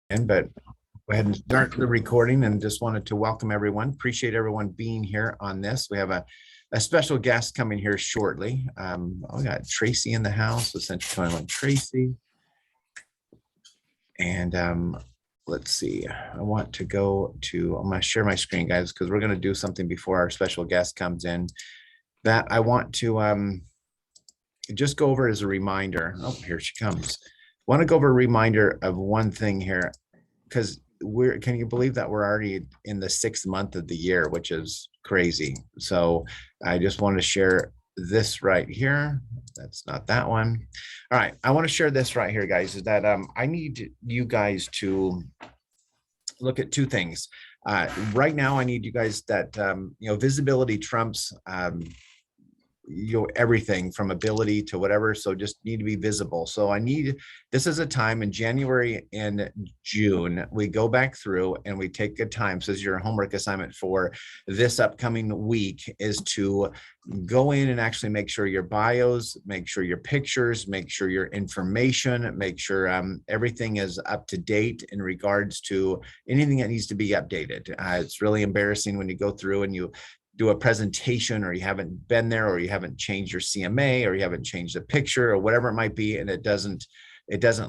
But go ahead and start the recording and just wanted to welcome everyone. Appreciate everyone being here on this. We have a special guest coming here shortly. We got Tracy in the house, Essential 21 Tracy. And let's see, I want to go to, I'm going to share my screen, guys, because we're going to do something before our special guest comes in that I want to just go over as a reminder. Oh, here she comes. Want to go over a reminder of one thing here, because can you believe that we're already in the 6th month of the year, which is crazy. So I just want to share this right here. That's not that one. All right, I want to share this right here, guys, is that I need you guys to look at two things. Right now, I need you guys that visibility trumps everything from ability to whatever, so just need to be visible. So this is a time in January and June, we go back through and we take good time. So as your homework assignment for this upcoming week is to go in and actually make sure your bios, make sure your pictures, make sure your information, make sure everything is up to date in regards to anything that needs to be updated. It's really embarrassing when you go through and you do a presentation, or you haven't been there, or you haven't changed your CMA, or you haven't changed the picture, or whatever it might be, and it doesn't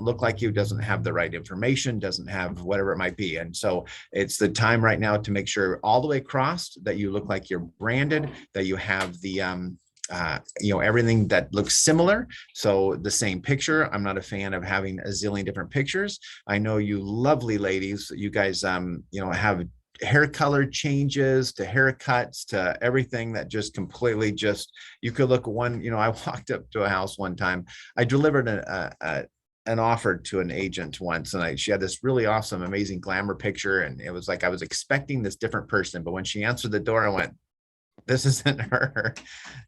look like you, doesn't have the right information, doesn't have whatever it might be. And so it's the time right now to make sure all the way across that you look like you're branded, that you have the everything that looks similar. So the same picture. I'm not a fan of having a zillion different pictures. I know you lovely ladies, you guys have hair color changes to haircuts to everything that just completely you could look one, I walked up to a house one time. I delivered an offer to an agent once, and she had this really awesome, amazing glamour picture. And it was like, I was expecting this different person, but when she answered the door, I went, this isn't her.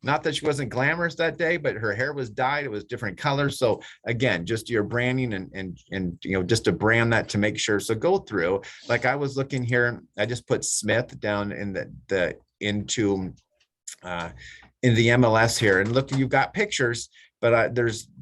Not that she wasn't glamorous that day, but her hair was dyed. It was different colors. So again, just your branding and just to brand that to make sure. So go through, like I was looking here, I just put Smith down in into in the MLS here, and look, you've got pictures, but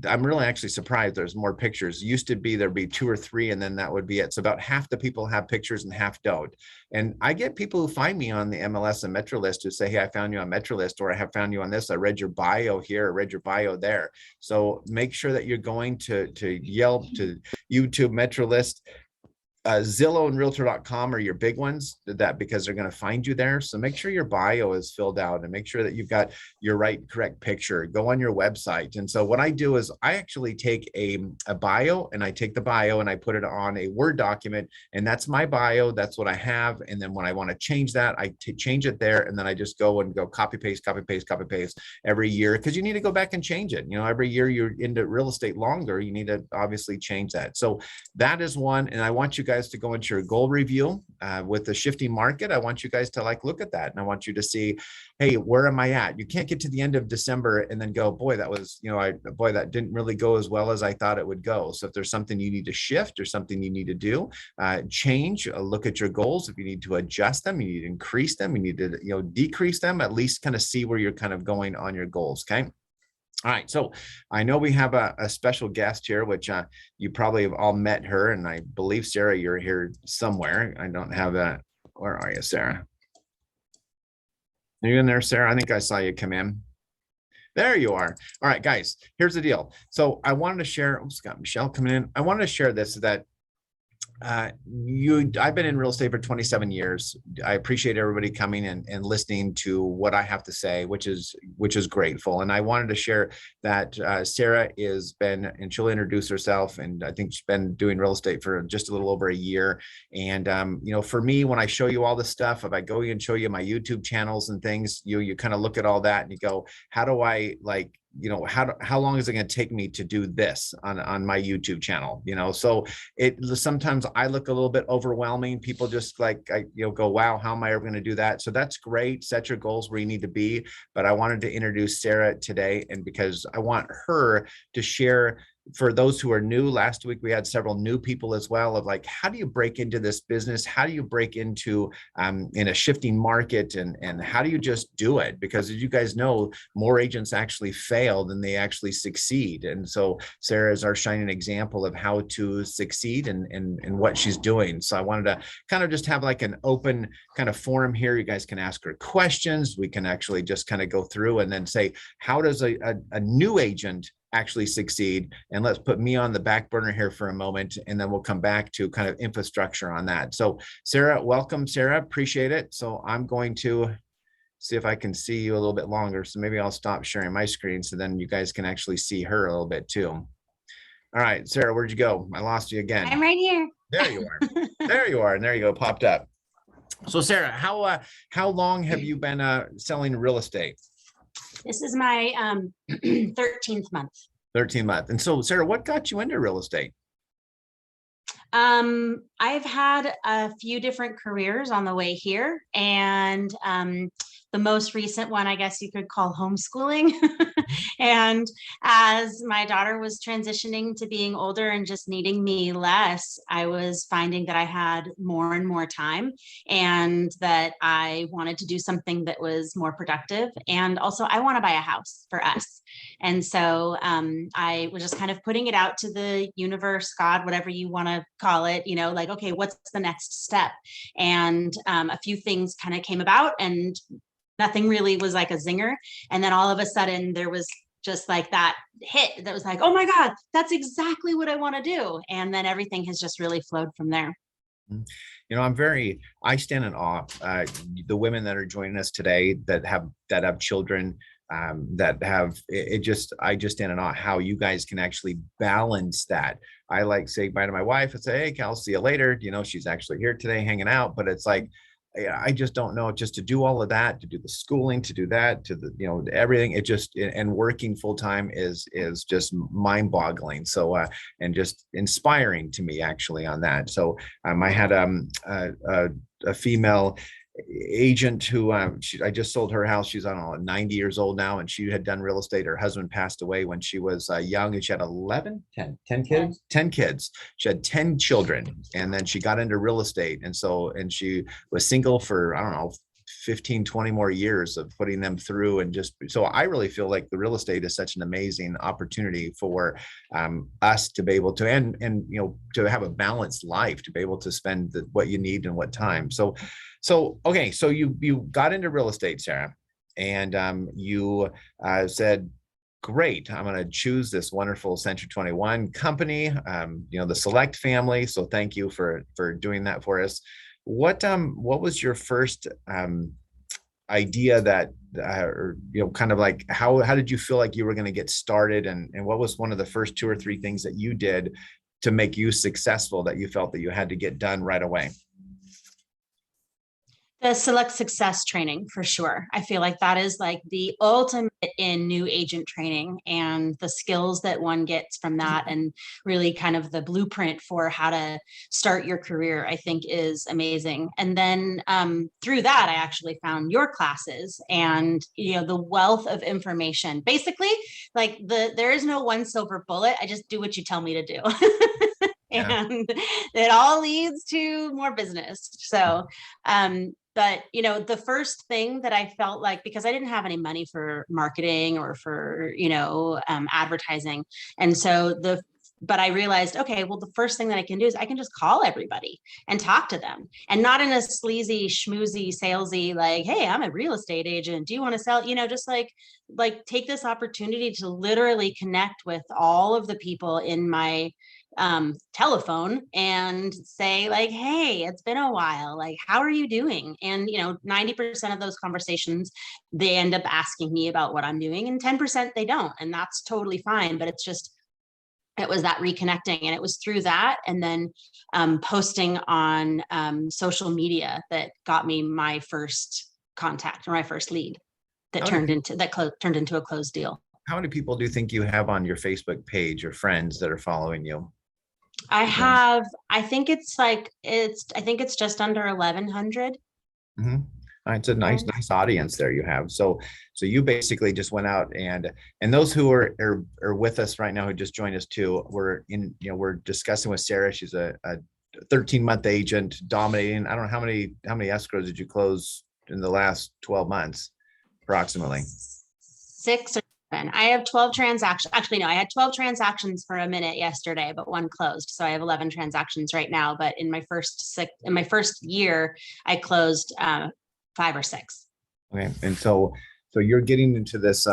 I'm really actually surprised there's more pictures. It used to be there'd be 2 or 3, and then that would be it. So about half the people have pictures and half don't. And I get people who find me on the MLS and MetroList who say, hey, I found you on MetroList, or I have found you on this. I read your bio here, I read your bio there. So make sure that you're going to Yelp, to YouTube, MetroList. Zillow and Realtor.com are your big ones, because they're going to find you there. So make sure your bio is filled out and make sure that you've got your correct picture. Go on your website. And so what I do is I actually take a bio, and I take the bio and I put it on a Word document, and that's my bio. That's what I have. And then when I want to change that, I change it there. And then I just go copy paste, copy paste, copy paste every year, because you need to go back and change it. Every year you're into real estate longer, you need to obviously change that. So that is one. And I want you guys to go into your goal review with the shifting market. I want you guys to look at that, and I want you to see, hey, where am I at? You can't get to the end of December and then go, boy, that was, that didn't really go as well as I thought it would go. So if there's something you need to shift or something you need to do, change, look at your goals. If you need to adjust them, you need to increase them, you need to, decrease them, at least kind of see where you're kind of going on your goals. Okay. All right, so I know we have a special guest here, which you probably have all met her, and I believe, Sarah, you're here somewhere. I don't have that. Where are you, Sarah? Are you in there, Sarah? I think I saw you come in. There you are. All right, guys, here's the deal. So I wanted to share, got Michelle coming in. I wanted to share this, that I've been in real estate for 27 years. I appreciate everybody coming and listening to what I have to say, which is grateful. And I wanted to share that Sarah and she'll introduce herself. And I think she's been doing real estate for just a little over a year. And, for me, when I show you all this stuff, if I go and show you my YouTube channels and things, you kind of look at all that and you go, how do I how long is it going to take me to do this on my YouTube channel? So sometimes I look a little bit overwhelming. People just go, wow, how am I ever going to do that? So that's great. Set your goals where you need to be. But I wanted to introduce Sarah today, and because I want her to share for those who are new, last week we had several new people as well, of like, how do you break into this business? How do you break into in a shifting market, and how do you just do it? Because as you guys know, more agents actually fail than they actually succeed. And so Sarah is our shining example of how to succeed and what she's doing. So I wanted to kind of just have like an open kind of forum here. You guys can ask her questions. We can actually just kind of go through and then say, how does a new agent actually succeed? And let's put me on the back burner here for a moment, and then we'll come back to kind of infrastructure on that. So Sarah, welcome, Sarah, appreciate it. So I'm going to see if I can see you a little bit longer. So maybe I'll stop sharing my screen so then you guys can actually see her a little bit too. All right, Sarah, where'd you go? I lost you again. I'm right here. There you are. There you are. And there you go, popped up. So Sarah, how long have you been selling real estate? This is my 13th month. 13 months. And so Sarah, what got you into real estate? I've had a few different careers on the way here, and the most recent one, I guess you could call homeschooling. And as my daughter was transitioning to being older and just needing me less, I was finding that I had more and more time, and that I wanted to do something that was more productive. And also I want to buy a house for us. And so I was just kind of putting it out to the universe, God, whatever you want to call it, you know, like, okay, what's the next step? And a few things kind of came about, and nothing really was like a zinger. And then all of a sudden there was just like that hit that was like, oh my God, that's exactly what I want to do. And then everything has just really flowed from there. You know, I stand in awe. The women that are joining us today that have children, that have I just stand in awe how you guys can actually balance that. I like say bye to my wife and say, hey, Cal, see you later. You know, she's actually here today hanging out, but it's like, I just don't know, just to do all of that, to do the schooling, to do that, to the, you know, everything, it just, and working full time is just mind boggling. So, and just inspiring to me actually on that. So, I had a female agent who I just sold her house. She's on 90 years old now, and she had done real estate. Her husband passed away when she was young, and she had 10 kids. 10 kids. She had 10 children, and then she got into real estate. And she was single for, I don't know, 15, 20 more years of putting them through. And just, so I really feel like the real estate is such an amazing opportunity for us to be able to, and you know, to have a balanced life, to be able to spend what you need and what time. So, okay, so you got into real estate, Sarah, and you said, great, I'm going to choose this wonderful Century 21 company, you know, the Select family. So thank you for doing that for us. What was your first idea that, or, you know, kind of like, how did you feel like you were going to get started? And what was one of the first 2 or 3 things that you did to make you successful that you felt that you had to get done right away? The Select Success training, for sure. I feel like that is like the ultimate in new agent training, and the skills that one gets from that, and really kind of the blueprint for how to start your career, I think is amazing. And then through that, I actually found your classes, and, you know, the wealth of information. Basically, like there is no one silver bullet. I just do what you tell me to do. And it all leads to more business. So, but, you know, the first thing that I felt like, because I didn't have any money for marketing or for, you know, advertising. And so but I realized, okay, well, the first thing that I can do is I can just call everybody and talk to them, and not in a sleazy, schmoozy, salesy, like, hey, I'm a real estate agent. Do you want to sell? You know, just like take this opportunity to literally connect with all of the people in my telephone and say like, hey, it's been a while, like, how are you doing? And, you know, 90% of those conversations, they end up asking me about what I'm doing, and 10% they don't. And that's totally fine. But it was that reconnecting. And it was through that, and then posting on social media, that got me my first contact, or my first lead that turned into a closed deal. How many people do you think you have on your Facebook page, or friends that are following you? I think it's just under 1,100. Mm-hmm. It's a nice audience there you have. So you basically just went out and those who are with us right now who just joined us too, we're discussing with Sarah. She's a 13-month agent dominating. I don't know how many escrows did you close in the last 12 months, approximately? 6 or 7. I have 12 transactions. Actually, no, I had 12 transactions for a minute yesterday, but one closed. So I have 11 transactions right now. But in my first year, I closed 5 or 6. Okay. And so you're getting into this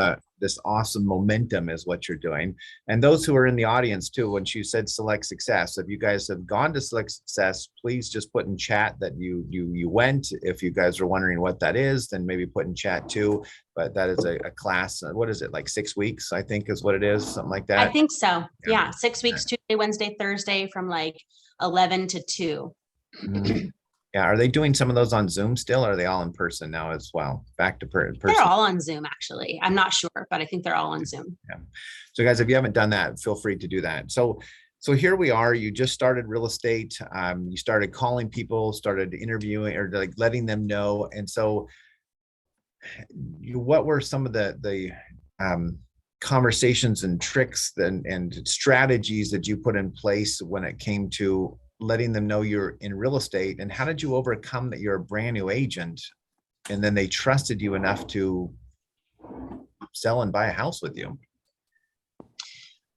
awesome momentum is what you're doing. And those who are in the audience too, when you said Select Success, if you guys have gone to Select Success, please just put in chat that you went. If you guys are wondering what that is, then maybe put in chat too. But that is a class. What is it, like 6 weeks, I think is what it is, something like that. I think so. Yeah. 6 weeks, Tuesday, Wednesday, Thursday from like 11 to 2. Mm-hmm. Yeah, are they doing some of those on Zoom still, or are they all in person now as well? Back to person. They're all on Zoom, actually. I'm not sure, but I think they're all on Zoom. Yeah. So guys, if you haven't done that, feel free to do that. So here we are. You just started real estate. You started calling people, started interviewing, or like letting them know. And so, what were some of the conversations and tricks and strategies that you put in place when it came to letting them know you're in real estate, and how did you overcome that you're a brand new agent and then they trusted you enough to sell and buy a house with you?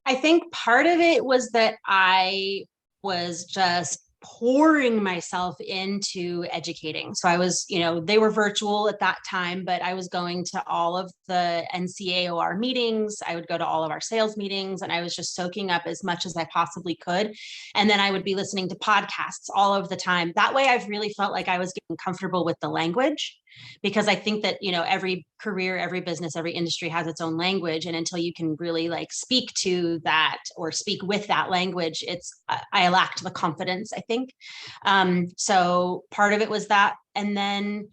I think part of it was that I was just pouring myself into educating. So I was, they were virtual at that time, but I was going to all of the NCAOR meetings. I would go to all of our sales meetings, and I was just soaking up as much as I possibly could. And then I would be listening to podcasts all of the time. That way I've really felt like I was getting comfortable with the language, because I think that, every career, every business, every industry has its own language. And until you can really like speak to that or speak with that language, I lacked the confidence, I think. So part of it was that. And then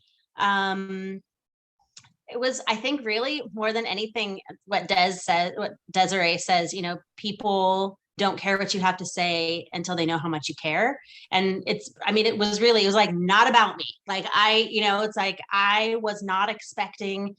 it was, I think, really more than anything, what Desiree says, people don't care what you have to say until they know how much you care. And it was like not about me. Like it's like, I was not expecting,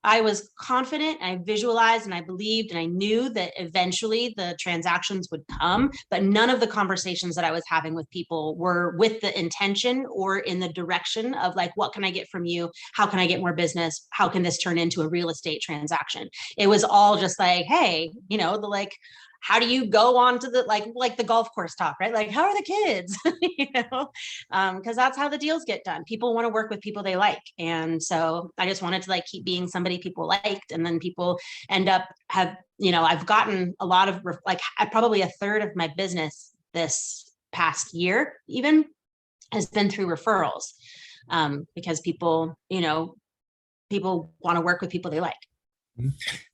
I was confident, and I visualized, and I believed, and I knew that eventually the transactions would come, but none of the conversations that I was having with people were with the intention or in the direction of like, what can I get from you? How can I get more business? How can this turn into a real estate transaction? It was all just like, hey, how do you go on to the like the golf course talk, right? Like, how are the kids? Because that's how the deals get done. People want to work with people they like. And so I just wanted to like keep being somebody people liked. And then people end up I've gotten a lot of probably a third of my business this past year even has been through referrals, because people want to work with people they like.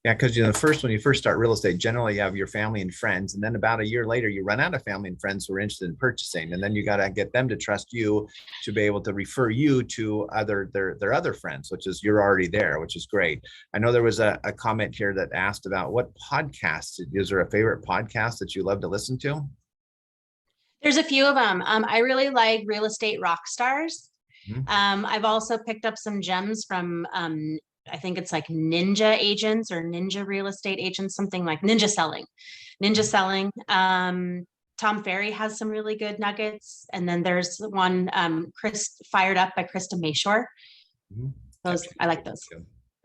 Yeah, because when you first start real estate, generally you have your family and friends, and then about a year later, you run out of family and friends who are interested in purchasing, and then you got to get them to trust you to be able to refer you to their other friends, which is you're already there, which is great. I know there was a comment here that asked about what podcasts. Is there a favorite podcast that you love to listen to? There's a few of them. I really like Real Estate Rock Stars. Mm-hmm. I've also picked up some gems from I think it's like Ninja Agents or Ninja Real Estate Agents, something like Ninja Selling. Tom Ferry has some really good nuggets. And then there's one, Fired Up by Krista Mayshore. Mm-hmm. I like those.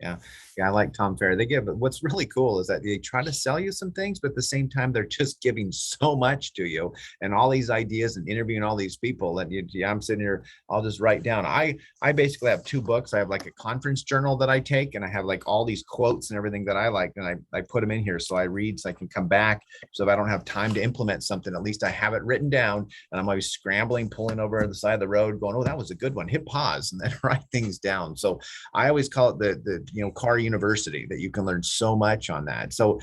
Yeah, I like Tom Ferry. What's really cool is that they try to sell you some things, but at the same time, they're just giving so much to you and all these ideas and interviewing all these people that I'm sitting here, I'll just write down. I basically have 2 books. I have like a conference journal that I take, and I have like all these quotes and everything that I like, and I put them in here. So I read, so I can come back. So if I don't have time to implement something, at least I have it written down, and I'm always scrambling, pulling over the side of the road going, oh, that was a good one. Hit pause and then write things down. So I always call it the car university, that you can learn so much on that. So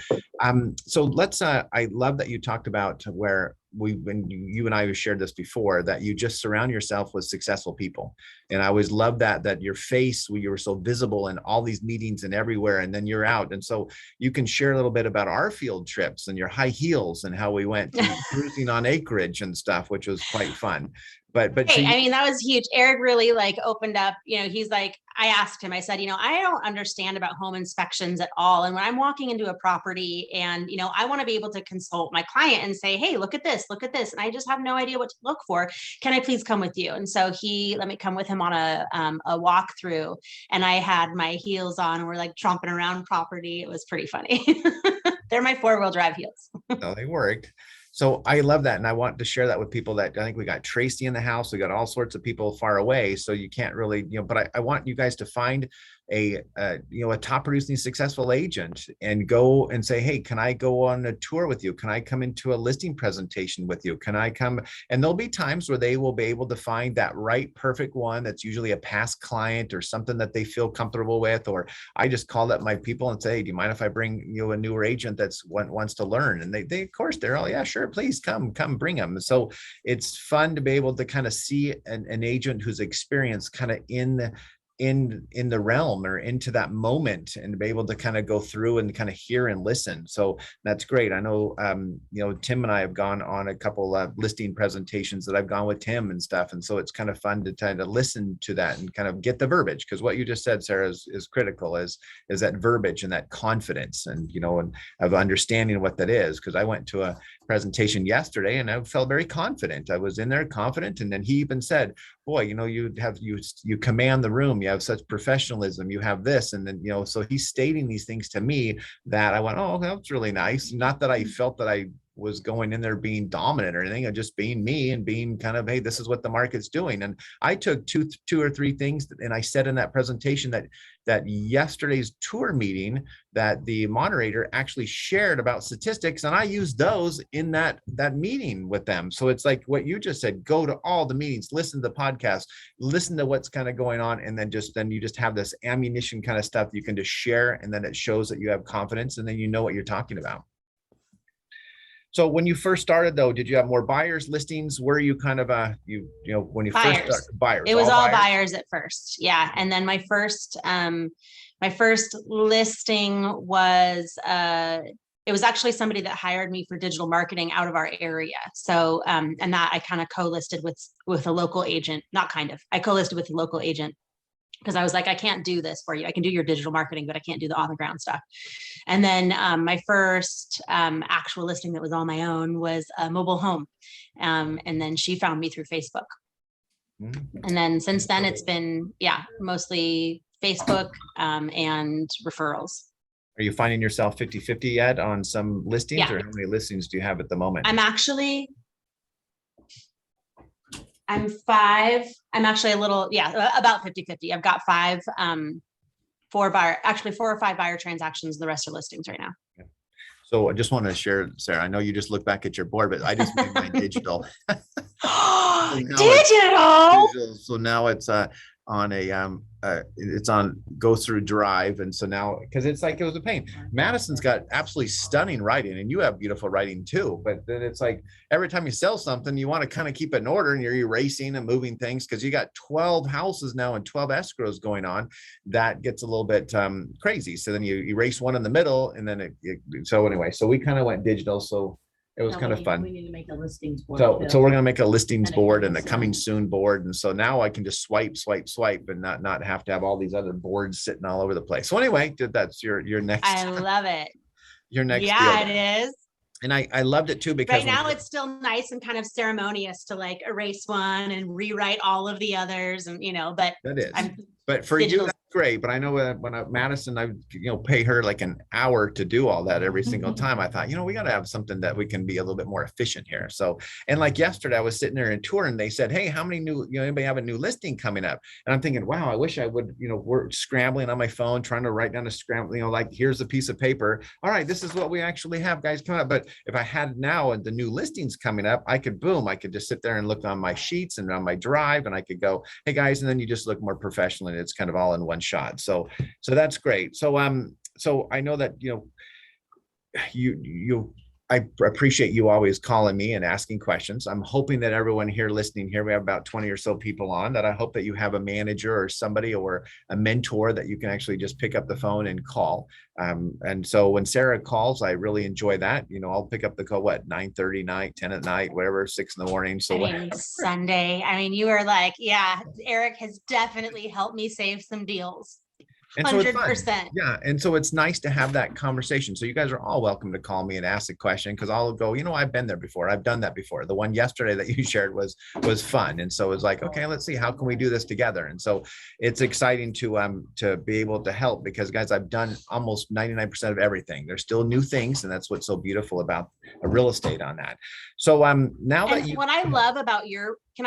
let's I love that you talked about where when you and I have shared this before, that you just surround yourself with successful people. And I always love that your face, you were so visible in all these meetings and everywhere, and then you're out. And so you can share a little bit about our field trips and your high heels and how we went cruising on acreage and stuff, which was quite fun. but so Hey, you, I mean, that was huge. Eric really like opened up, he's like, I asked him, I said, I don't understand about home inspections at all. And when I'm walking into a property and, I want to be able to consult my client and say, hey, look at this, look at this. And I just have no idea what to look for. Can I please come with you? And so he let me come with him on a walkthrough, and I had my heels on and we're like tromping around property. It was pretty funny. They're my 4-wheel drive heels. no, they worked. So I love that. And I want to share that with people that I think we got Tracy in the house. We got all sorts of people far away. So you can't really, but I want you guys to find a top producing successful agent and go and say, hey, can I go on a tour with you? Can I come into a listing presentation with you? Can I come? And there'll be times where they will be able to find that right, perfect one that's usually a past client or something that they feel comfortable with. Or I just call up my people and say, hey, do you mind if I bring a newer agent that's wants to learn? And they of course, they're all, yeah, sure, please come bring them. So it's fun to be able to kind of see an agent who's experienced kind of in the realm or into that moment, and to be able to kind of go through and kind of hear and listen. So that's great. I know, Tim and I have gone on a couple of listing presentations that I've gone with Tim and stuff. And so it's kind of fun to kind of listen to that and kind of get the verbiage. Because what you just said, Sarah, is critical, is that verbiage and that confidence and, and of understanding what that is. Because I went to a presentation yesterday and I felt very confident. I was in there confident. And then he even said, boy, you command the room, you have such professionalism, you have this. And then, so he's stating these things to me that I went, oh, that's really nice. Not that I felt that I was going in there being dominant or anything, or just being me and being kind of, hey, this is what the market's doing. And I took two or three things, and I said in that presentation that yesterday's tour meeting that the moderator actually shared about statistics, and I used those in that meeting with them. So it's like what you just said, go to all the meetings, listen to the podcast, listen to what's kind of going on, and then you just have this ammunition kind of stuff you can just share, and then it shows that you have confidence, and then you know what you're talking about. So when you first started, though, did you have more buyers, listings? Were you kind of when you Buyers. first started, buyers? It was all buyers at first, yeah. And then my first listing was it was actually somebody that hired me for digital marketing out of our area. So and that I kind of co-listed with a local agent, I co-listed with a local agent, because I was like, I can't do this for you. I can do your digital marketing, but I can't do the on the ground stuff. And then my first actual listing that was on my own was a mobile home. And then she found me through Facebook. And then since then it's been, mostly Facebook and referrals. Are you finding yourself 50-50 yet on some listings? Yeah. Or how many listings do you have at the moment? I'm actually a little, about 50-50. I've got 4 or 5 buyer transactions. The rest are listings right now. So I just want to share, Sarah, I know you just look back at your board, but I just made mine digital. Digital. So now it's on it's on go through Drive. And so now, because it's like, it was a pain. Madison's got absolutely stunning writing, and you have beautiful writing too, but then it's like every time you sell something, you want to kind of keep it in order, and you're erasing and moving things because you got 12 houses now and 12 escrows going on. That gets a little bit crazy. So then you erase one in the middle, and then so anyway, so we kind of went digital. So it was kind of fun. We need to make a listings board. So we're going to make a listings board and a coming soon board. And so now I can just swipe and not have to have all these other boards sitting all over the place. So anyway, that's your next. I love it. Your next. Yeah, deal. it is. And I loved it too, because right now it's still nice and kind of ceremonious to like erase one and rewrite all of the others, and but that is. But for you, that's great. But I know when Madison, I pay her like an hour to do all that every single time. I thought, we got to have something that we can be a little bit more efficient here. So, and like yesterday, I was sitting there in tour, and they said, hey, how many new, anybody have a new listing coming up? And I'm thinking, wow, I wish I would, we're scrambling on my phone, trying to write down a scramble, like, here's a piece of paper. All right, this is what we actually have, guys, coming up. But if I had now and the new listings coming up, I could just sit there and look on my sheets and on my Drive, and I could go, hey guys, and then you just look more professional, and it's kind of all in one shot. So that's great. So so I know that you I appreciate you always calling me and asking questions. I'm hoping that everyone here listening here, we have about 20 or so people on, that I hope that you have a manager or somebody or a mentor that you can actually just pick up the phone and call. And so when Sarah calls, I really enjoy that. I'll pick up the call, 9:30 night, 10 at night, whatever, 6 in the morning. So Sunday, you are like, yeah, Eric has definitely helped me save some deals. And so it's 100%. fun. Yeah. And so it's nice to have that conversation. So you guys are all welcome to call me and ask a question, because I'll go, I've been there before. I've done that before. The one yesterday that you shared was fun. And so it's like, okay, let's see, how can we do this together? And so it's exciting to be able to help, because guys, I've done almost 99% of everything. There's still new things, and that's what's so beautiful about real estate on that. So now that what I love about your, can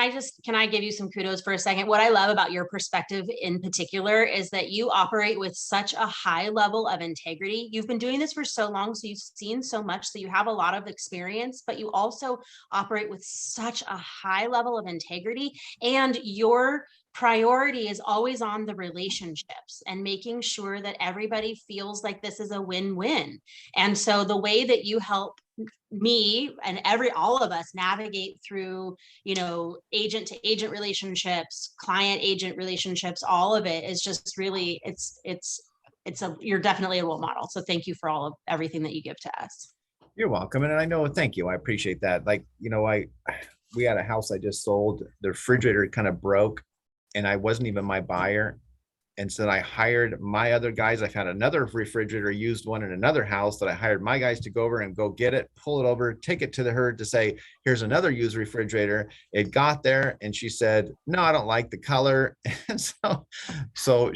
I give you some kudos for a second? What I love about your perspective in particular is that you operate with such a high level of integrity. You've been doing this for so long, so you've seen so much, so you have a lot of experience, but you also operate with such a high level of integrity, and your priority is always on the relationships and making sure that everybody feels like this is a win-win. And so the way that you help me and all of us navigate through, agent to agent relationships, client agent relationships, all of it is just really, you're definitely a role model. So thank you for all of everything that you give to us. You're welcome. And I know, thank you. I appreciate that. We had a house I just sold. The refrigerator kind of broke, and I wasn't even my buyer. And so I hired my other guys. I found another refrigerator, used one in another house, that I hired my guys to go over and go get it, pull it over, take it to her to say, here's another used refrigerator. It got there and she said, no, I don't like the color. And so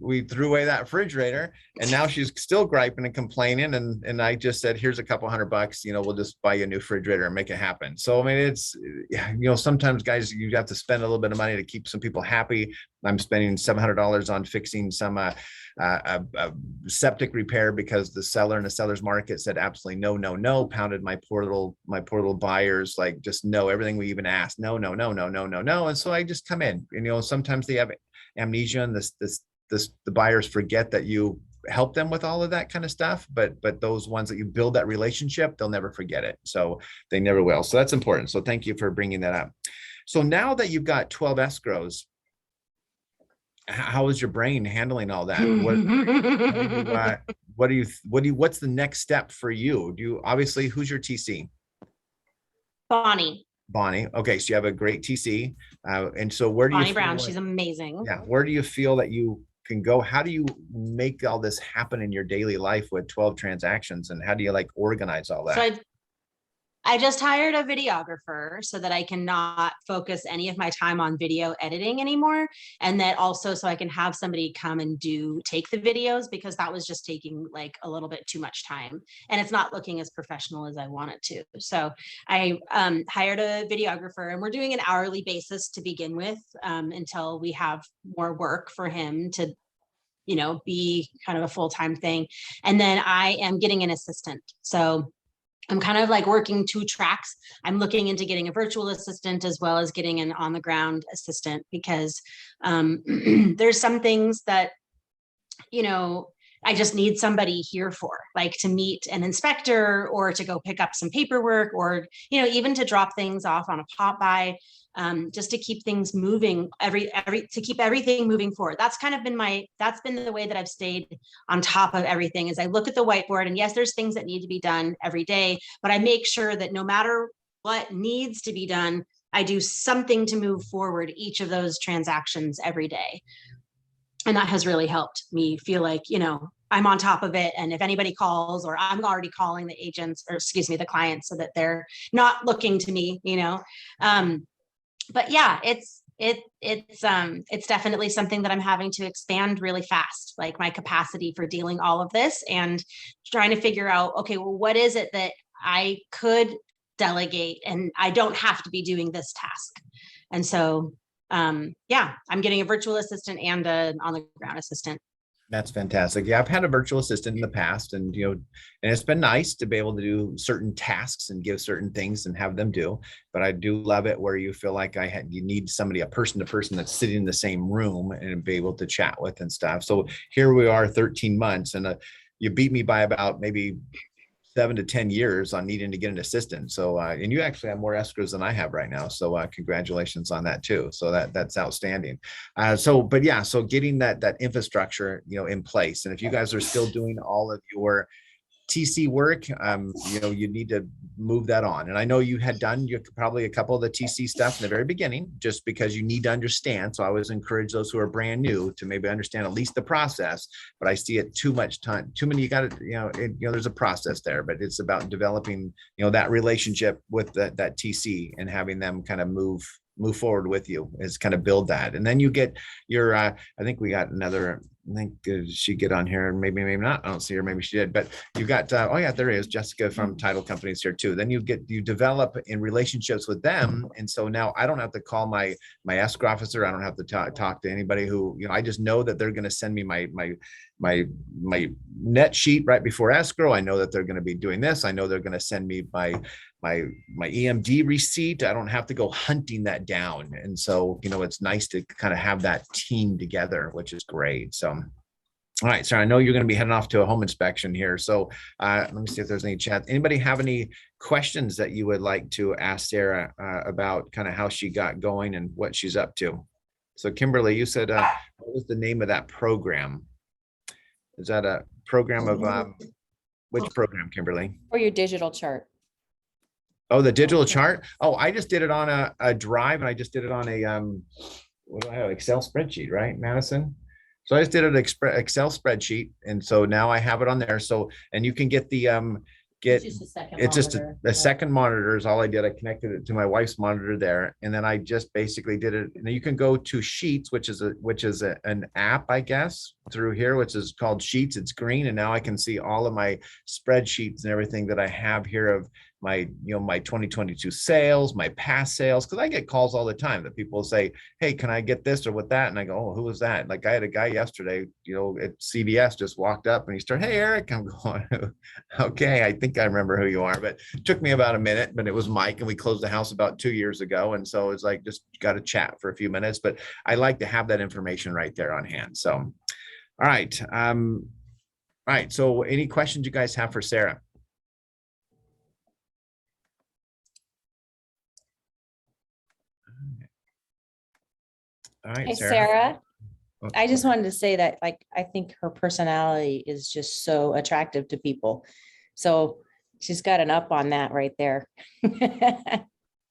we threw away that refrigerator, and now she's still griping and complaining. And I just said, here's a couple $100, we'll just buy you a new refrigerator and make it happen. So, it's, sometimes guys, you have to spend a little bit of money to keep some people happy. I'm spending $700 on fixing some septic repair, because the seller in the seller's market said absolutely no, no, no, pounded my poor little buyers, like, just no, everything we even asked, no, no, no, no, no, no, no. And so I just come in, sometimes they have amnesia, and the buyers forget that you help them with all of that kind of stuff, but those ones that you build that relationship, they'll never forget it. So they never will. So that's important. So thank you for bringing that up. So now that you've got 12 escrows, how is your brain handling all that? What's the next step for you? Obviously, who's your TC? Bonnie. Okay. So you have a great TC. And so where do Bonnie Brown, she's amazing. Yeah. Where do you feel that you can go? How do you make all this happen in your daily life with 12 transactions, and how do you organize all that? So I just hired a videographer so that I can not focus any of my time on video editing anymore. And that also so I can have somebody come and take the videos, because that was just taking a little bit too much time, and it's not looking as professional as I want it to. So I hired a videographer, and we're doing an hourly basis to begin with, until we have more work for him to be kind of a full-time thing. And then I am getting an assistant. So I'm kind of working two tracks. I'm looking into getting a virtual assistant as well as getting an on-the-ground assistant, because there's some things that, I just need somebody here for, to meet an inspector, or to go pick up some paperwork, or, even to drop things off on a pop-by, just to keep things moving, to keep everything moving forward. That's kind of been that's been the way that I've stayed on top of everything, is I look at the whiteboard, and yes, there's things that need to be done every day, but I make sure that no matter what needs to be done, I do something to move forward each of those transactions every day. And that has really helped me feel like, I'm on top of it. And if anybody calls, or I'm already calling the agents, or the clients, so that they're not looking to me, but yeah, it's definitely something that I'm having to expand really fast, my capacity for dealing all of this, and trying to figure out, okay, well, what is it that I could delegate, and I don't have to be doing this task. And so, yeah, I'm getting a virtual assistant and an on-the-ground assistant. That's fantastic. Yeah, I've had a virtual assistant in the past, and and it's been nice to be able to do certain tasks and give certain things and have them do. But I do love it where you feel like you need somebody, a person to person, that's sitting in the same room and be able to chat with and stuff. So here we are, 13 months, and you beat me by about maybe 7 to 10 years on needing to get an assistant. So, and you actually have more escrows than I have right now. So congratulations on that too. So that's outstanding. But yeah, so getting that infrastructure, in place. And if you guys are still doing all of your TC work, you need to move that on. And I know you had done probably a couple of the TC stuff in the very beginning, just because you need to understand. So I always encourage those who are brand new to maybe understand at least the process, but I see it too much time, too many, you got to, there's a process there, but it's about developing, that relationship with that TC and having them kind of move forward with you, is kind of build that. And then you get your, I think we got another, I think she get on here, maybe not. I don't see her. Maybe she did, but you got, oh yeah, there is Jessica from Title Companies here too. Then you develop in relationships with them. And so now I don't have to call my escrow officer. I don't have to talk to anybody who, I just know that they're going to send me my net sheet right before escrow. I know that they're going to be doing this. I know they're going to send me my EMD receipt. I don't have to go hunting that down. And so, it's nice to kind of have that team together, which is great. So, all right, so I know you're going to be heading off to a home inspection here. So let me see if there's any chat. Anybody have any questions that you would like to ask Sarah about kind of how she got going and what she's up to? So Kimberly, you said, what was the name of that program? Is that a program of, which program, Kimberly? Or your digital chart. Oh, the digital chart. Oh, I just did it on a drive, and I just did it on a what do I have? Excel spreadsheet, right, Madison? So I just did an Excel spreadsheet, and so now I have it on there. So, and you can get the it's just a second monitor is all I did. I connected it to my wife's monitor there, and then I just basically did it. And you can go to Sheets, which is an app, I guess, through here, which is called Sheets. It's green, and now I can see all of my spreadsheets and everything that I have here of my 2022 sales, my past sales, because I get calls all the time that people say, hey, can I get this or with that? And I go, oh, who was that? Like I had a guy yesterday, at CVS just walked up and he started, hey, Eric. I'm going, okay, I think I remember who you are, but it took me about a minute, but it was Mike, and we closed the house about 2 years ago. And so it's like, just got to chat for a few minutes, but I like to have that information right there on hand. So, all right. All right. So any questions you guys have for Sarah? All right, Hey, Sarah. Sarah, I just wanted to say that, I think her personality is just so attractive to people. So she's got an up on that right there.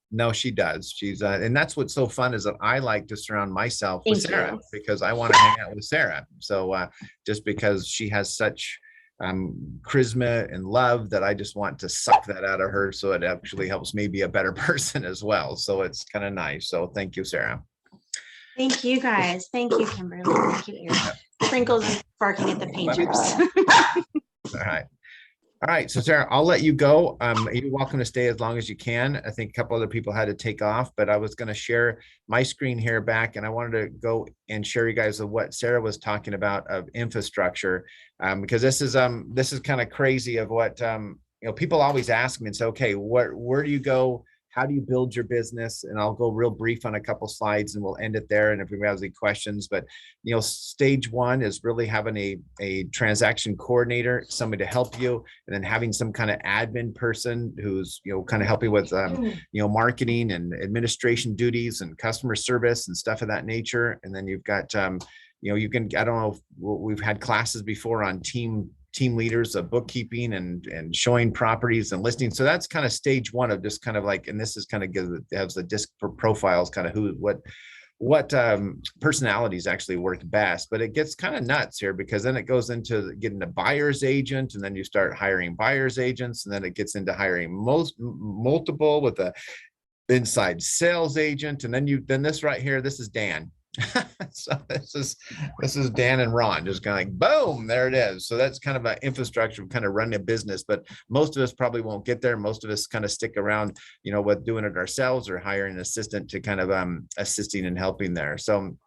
No, she does. She's and that's what's so fun, is that I like to surround myself with Thank Sarah you. because I want to hang out with Sarah. So just because she has such charisma and love that I just want to suck that out of her, so it actually helps me be a better person as well. So it's kind of nice. So thank you, Sarah. Thank you, guys. Thank you, Kimberly. Thank you, Eric. Sprinkles is barking at the painters. All right. All right. So Sarah, I'll let you go. You're welcome to stay as long as you can. I think a couple other people had to take off, but I was going to share my screen here back, and I wanted to go and share you guys of what Sarah was talking about of infrastructure, because this is kind of crazy of what, people always ask me and say, okay, where do you go? How do you build your business? And I'll go real brief on a couple slides and we'll end it there. And if anybody has any questions, but stage one is really having a transaction coordinator, somebody to help you, and then having some kind of admin person who's, kind of helping with, marketing and administration duties and customer service and stuff of that nature. And then you've got, you can, I don't know if we've had classes before on team leaders of bookkeeping and showing properties and listings. So that's kind of stage one of just kind of like, and this is kind of has the disc profiles, kind of what personalities actually work best. But it gets kind of nuts here, because then it goes into getting a buyer's agent, and then you start hiring buyer's agents, and then it gets into hiring multiple with a inside sales agent. And then this right here, this is Dan. So this is Dan and Ron, just kind of like boom, there it is. So that's kind of an infrastructure of kind of running a business, but most of us probably won't get there. Most of us kind of stick around, with doing it ourselves or hiring an assistant to kind of assisting and helping there. So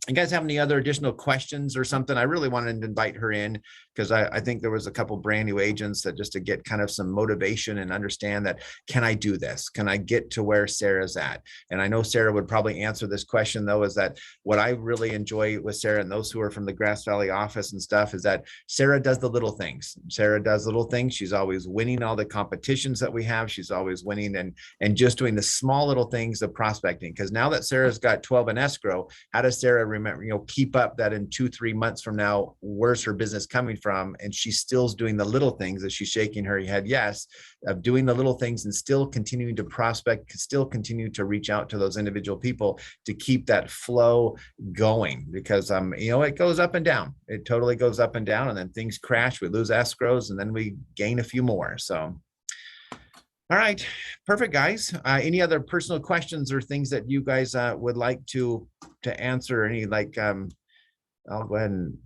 You guys have any other additional questions or something? I really wanted to invite her in because I think there was a couple brand new agents that just to get kind of some motivation and understand that, can I do this? Can I get to where Sarah's at? And I know Sarah would probably answer this question though, is that what I really enjoy with Sarah and those who are from the Grass Valley office and stuff is that Sarah does the little things. Sarah does little things. She's always winning all the competitions that we have. She's always winning and just doing the small little things of prospecting. Because now that Sarah's got 12 in escrow, how does Sarah remember, keep up that in 2-3 months from now, where's her business coming from? And she's still doing the little things, as she's shaking her head yes, of doing the little things and still continuing to prospect, still continue to reach out to those individual people to keep that flow going. Because it goes up and down. It totally goes up and down, and then things crash, we lose escrows, and then we gain a few more. So all right, perfect, guys. Any other personal questions or things that you guys would like to answer? Any I'll go ahead and